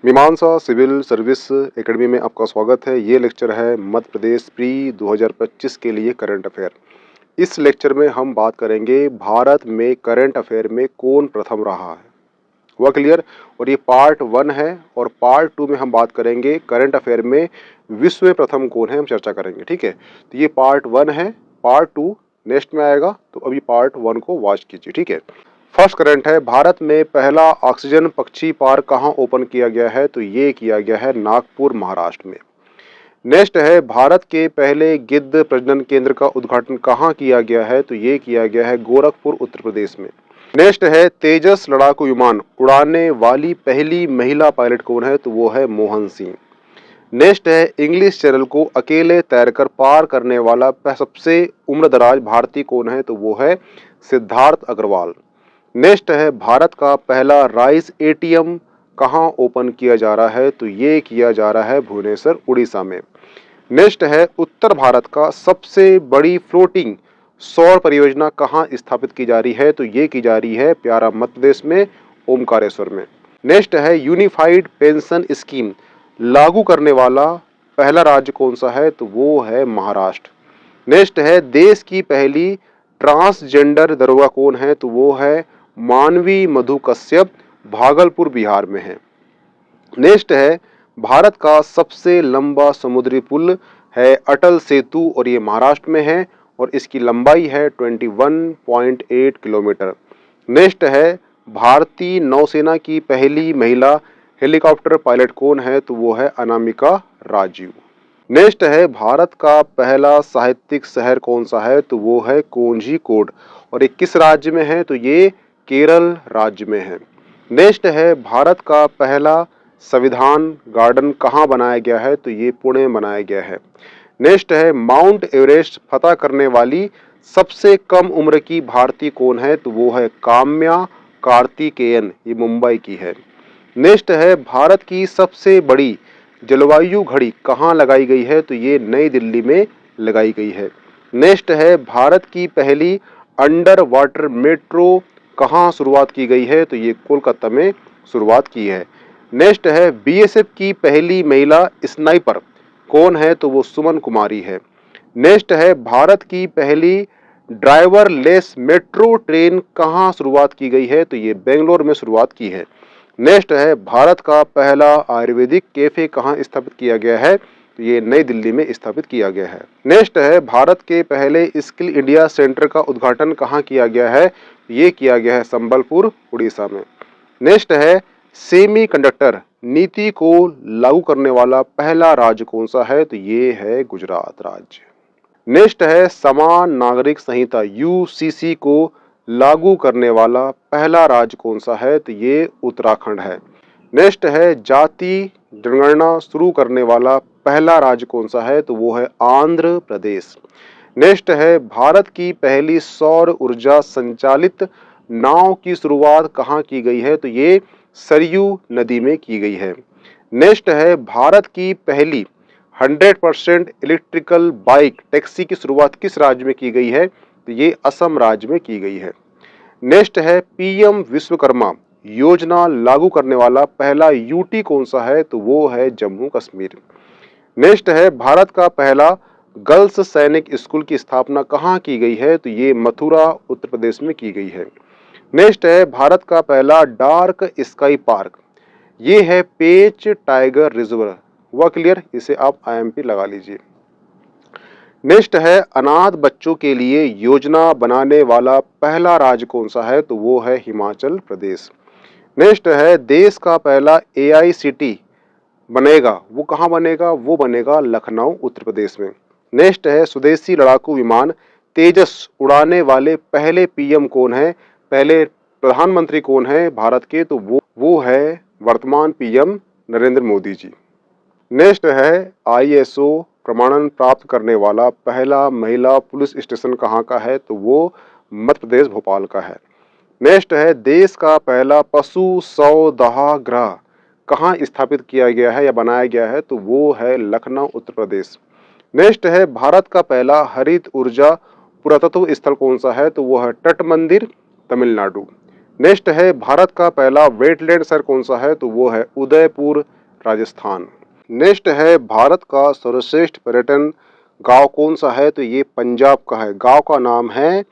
मीमांसा civil service academy में आपका स्वागत है। ये लेक्चर है मध्य प्रदेश प्री 2025 के लिए करंट अफेयर। इस लेक्चर में हम बात करेंगे भारत में करंट अफेयर में कौन प्रथम रहा है, वह क्लियर। और ये पार्ट 1 है और पार्ट 2 में हम बात करेंगे करंट अफेयर में विश्व में प्रथम कौन है, हम चर्चा करेंगे। ठीक है, तो ये पार्ट 1 है, पार्ट 2 नेक्स्ट में आएगा, तो अभी पार्ट 1 को वॉच कीजिए। ठीक है, फर्स्ट करंट है, भारत में पहला ऑक्सीजन पक्षी पार्क कहाँ ओपन किया गया है, तो ये किया गया है नागपुर महाराष्ट्र में। नेक्स्ट है, भारत के पहले गिद्ध प्रजनन केंद्र का उद्घाटन कहाँ किया गया है, तो ये किया गया है गोरखपुर उत्तर प्रदेश में। नेक्स्ट है, तेजस लड़ाकू विमान उड़ाने वाली पहली महिला पायलट कौन है, तो वो है मोहन सिंह। नेक्स्ट है, इंग्लिश चैनल को अकेले तैरकर पार करने वाला सबसे उम्रदराज भारतीय कौन है, तो वो है सिद्धार्थ अग्रवाल। नेक्स्ट है, भारत का पहला राइस एटीएम कहाँ ओपन किया जा रहा है, तो ये किया जा रहा है भुवनेश्वर उड़ीसा में। नेक्स्ट है, उत्तर भारत का सबसे बड़ी फ्लोटिंग सौर परियोजना कहाँ स्थापित की जा रही है, तो ये की जा रही है प्यारा मध्य प्रदेश में ओमकारेश्वर में। नेक्स्ट है, यूनिफाइड पेंशन स्कीम लागू करने वाला पहला राज्य कौन सा है, तो वो है महाराष्ट्र। नेक्स्ट है, देश की पहली ट्रांसजेंडर दरोगा कौन है, तो वो है मानवी मधु कश्यप, भागलपुर बिहार में है। नेक्स्ट है, भारत का सबसे लंबा समुद्री पुल है अटल सेतु और ये महाराष्ट्र में है और इसकी लंबाई है 21.8 किलोमीटर। नेक्स्ट है, भारतीय नौसेना की पहली महिला हेलीकॉप्टर पायलट कौन है, तो वो है अनामिका राजीव। नेक्स्ट है, भारत का पहला साहित्यिक शहर कौन सा है, तो वो है कोझिकोड और ये किस राज्य में है, तो ये केरल राज्य में है। नेक्स्ट है, भारत का पहला संविधान गार्डन कहाँ बनाया गया है, तो ये पुणे में बनाया गया है। नेक्स्ट है, माउंट एवरेस्ट फतह करने वाली सबसे कम उम्र की भारतीय कौन है, तो वो है काम्या कार्तिकेयन, ये मुंबई की है। नेक्स्ट है, भारत की सबसे बड़ी जलवायु घड़ी कहाँ लगाई गई है, तो ये नई दिल्ली में लगाई गई है। नेक्स्ट है, भारत की पहली अंडर वाटर मेट्रो कहाँ शुरुआत की गई है, तो ये कोलकाता में शुरुआत की है। नेक्स्ट है, बीएसएफ की पहली महिला स्नाइपर कौन है, तो वो सुमन कुमारी है। नेक्स्ट है, भारत की पहली ड्राइवर लेस मेट्रो ट्रेन कहाँ शुरुआत की गई है, तो ये बेंगलोर में शुरुआत की है। नेक्स्ट है, भारत का पहला आयुर्वेदिक कैफे कहाँ स्थापित किया गया है, तो ये नई दिल्ली में स्थापित किया गया है। नेक्स्ट है, भारत के पहले स्किल इंडिया सेंटर का उद्घाटन कहाँ किया गया है, ये किया गया है संबलपुर उड़ीसा में। नेक्स्ट है, सेमीकंडक्टर नीति को लागू करने वाला पहला राज्य कौन सा है, तो ये है गुजरात राज्य। नेक्स्ट है, समान नागरिक संहिता यूसीसी को लागू करने वाला पहला राज्य कौन सा है, तो ये उत्तराखंड है। नेक्स्ट है, जाति जनगणना शुरू करने वाला पहला राज्य कौन सा है, तो वो है आंध्र प्रदेश। नेक्स्ट है, भारत की पहली सौर ऊर्जा संचालित नाव की शुरुआत कहाँ की गई है, तो ये सरयू नदी में की गई है। नेक्स्ट है, भारत की पहली 100% इलेक्ट्रिकल बाइक टैक्सी की शुरुआत किस राज्य में की गई है, तो ये असम राज्य में की गई है। नेक्स्ट है, पीएम विश्वकर्मा योजना लागू करने वाला पहला यूटी कौन सा है, तो वो है जम्मू कश्मीर। नेक्स्ट है, भारत का पहला गर्ल्स सैनिक स्कूल की स्थापना कहाँ की गई है, तो ये मथुरा उत्तर प्रदेश में की गई है। नेक्स्ट है, भारत का पहला डार्क स्काई पार्क ये है पेच टाइगर रिजर्व, हुआ क्लियर, इसे आप आईएमपी लगा लीजिए। नेक्स्ट है, अनाथ बच्चों के लिए योजना बनाने वाला पहला राज्य कौन सा है, तो वो है हिमाचल प्रदेश। नेक्स्ट है, देश का पहला एआई सिटी बनेगा, वो कहाँ बनेगा, वो बनेगा लखनऊ उत्तर प्रदेश में। नेक्स्ट है, स्वदेशी लड़ाकू विमान तेजस उड़ाने वाले पहले पीएम कौन है, पहले प्रधानमंत्री कौन है भारत के, तो वो है वर्तमान पीएम नरेंद्र मोदी जी। नेक्स्ट है, आईएसओ प्रमाणन प्राप्त करने वाला पहला महिला पुलिस स्टेशन कहाँ का है, तो वो मध्य प्रदेश भोपाल का है। नेक्स्ट है, देश का पहला पशु सौदाह गृह कहाँ स्थापित किया गया है या बनाया गया है, तो वो है लखनऊ उत्तर प्रदेश। नेक्स्ट है, भारत का पहला हरित ऊर्जा पुरातत्व स्थल कौन सा है, तो वो है तट मंदिर तमिलनाडु। नेक्स्ट है भारत का पहला वेटलैंड शहर कौन सा है, तो वो है उदयपुर राजस्थान। नेक्स्ट है भारत का सर्वश्रेष्ठ पर्यटन गांव कौन सा है, तो ये पंजाब का है। गांव का नाम है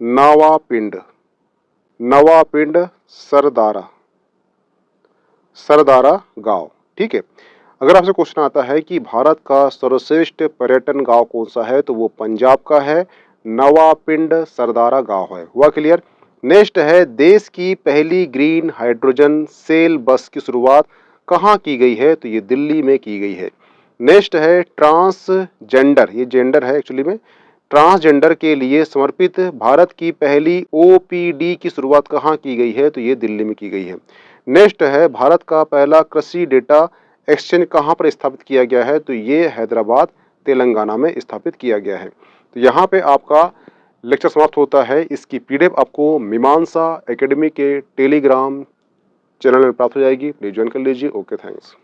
नवापिंड, नवापिंड सरदारा, सरदारा गांव। ठीक है। अगर आपसे क्वेश्चन आता है कि भारत का सर्वश्रेष्ठ पर्यटन गांव कौन सा है, तो वो पंजाब का है, नवापिंड सरदारा गांव है। हुआ क्लियर। नेक्स्ट है देश की पहली ग्रीन हाइड्रोजन सेल बस की शुरुआत कहाँ की गई है, तो ये दिल्ली में की गई है। नेक्स्ट है ट्रांसजेंडर, ये जेंडर है एक्चुअली में, ट्रांसजेंडर के लिए समर्पित भारत की पहली ओपीडी की शुरुआत कहाँ की गई है, तो ये दिल्ली में की गई है। नेक्स्ट है भारत का पहला कृषि डेटा एक्सचेंज कहाँ पर स्थापित किया गया है, तो ये हैदराबाद तेलंगाना में स्थापित किया गया है। तो यहाँ पे आपका लेक्चर समाप्त होता है। इसकी पीडीएफ आपको मीमांसा एकेडमी के टेलीग्राम चैनल में प्राप्त हो जाएगी। प्लीज ज्वाइन कर लीजिए। Okay, thanks.